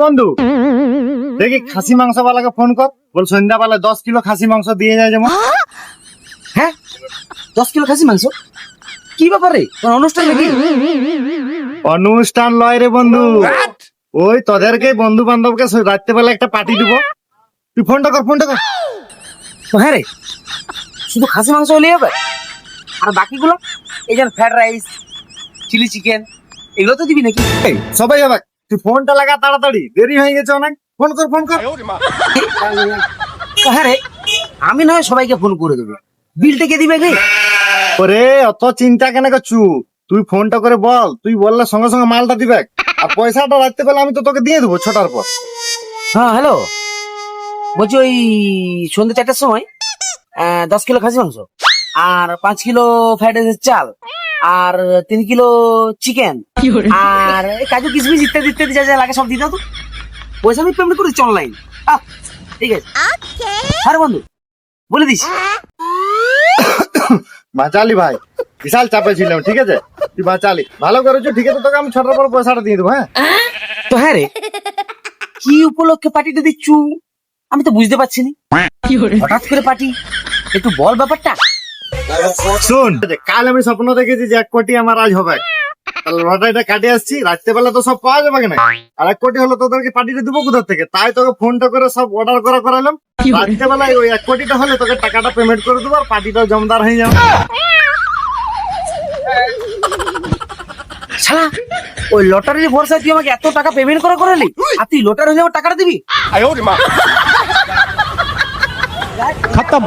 বন্ধু দেখি খাসি মাংস বালাকে ফোন কর, বল সন্ধ্যাবেলা 10 কিলো খাসি মাংস দিয়ে যায় যেমন। হ্যাঁ 10 কিলো খাসি মাংস? কি ব্যাপারে, কোন অনুষ্ঠান নাকি? অনুষ্ঠান লয় রে বন্ধু, ওই তোদেরকে বন্ধু বান্ধবকে রাত্রেবেলা একটা পার্টি দিব। তুই ফোনটা কর। হ্যাঁ রে, শুধু খাসি মাংস হলেই হবে? আর বাকিগুলো এই যেন ফ্রাইড রাইস, চিলি চিকেন, এগুলো তো দিবি নাকি? সবাই হবে, তুই ফোনটা লাগা তাড়াতাড়ি, দেরি হয়ে গেছে অনেক। ফোন কর। হ্যাঁ রে, আমি না হয় সবাইকে ফোন করে দেবো, বিলটা কে দিবে রে? ওরে অত চিন্তা কেন করছু, তুই ফোনটা করে বল, তুই বললে সঙ্গে সঙ্গে মালটা দিবে। আর পয়সাটা রাখতে পেলে আমি তো তোকে দিয়ে দেবো 6টার পর। হ্যাঁ হ্যালো, বলছি ওই সন্ধ্যে 4টার সময় 10 কিলো খাসি মাংস আর 5 কিলো ফ্রাইড রাইসের চাল আর 3 কিলো চিকেন আর কাজু কিশমিশ ইত্যাদি ইত্যাদি যা যা লাগে সব দিয়ে দাও তো। পয়সা আমি পেমেন্ট করে অনলাইন। ঠিক আছে। আরে বন্ধু বলে দিস। বাঁচালি ভাই, বিশাল চাপে ছিলাম, ঠিক আছে তুই বাঁচালি, ভালো করেছো। ঠিক আছে, তোকে আমি 6টার পর পয়সাটা দিয়ে দেবো। হ্যাঁ তো হ্যাঁ রে, কি উপলক্ষে পার্টিটা দিচ্ছু আমি তো বুঝতে পারছি না, হঠাৎ করে পার্টি, একটু বল ব্যাপারটা। শোন, কাল আমি স্বপ্ন দেখেছি যে 1 কোটি আমার আজ হবে। তাহলে লটারিটা কাটে আসছি, রাত্রেবেলা তো সব পাওয়া যাবে না। আর 1 কোটি হলে তোদেরকে পার্টিটা দেবো কোথা থেকে, তাই তোকে ফোনটা করে সব অর্ডার করালাম। রাত্রেবেলায় ওই 1 কোটিটা হলে তোকে টাকাটা পেমেন্ট করে দেবো, আর পার্টিটাও জমদার হয়ে যাবে। শালা ওই লটারির ভরসায় তুই আমাকে এত টাকা পেমেন্ট করালি, আর তুই লটারি হয়ে আমার টাকাটা দিবি? खत्म।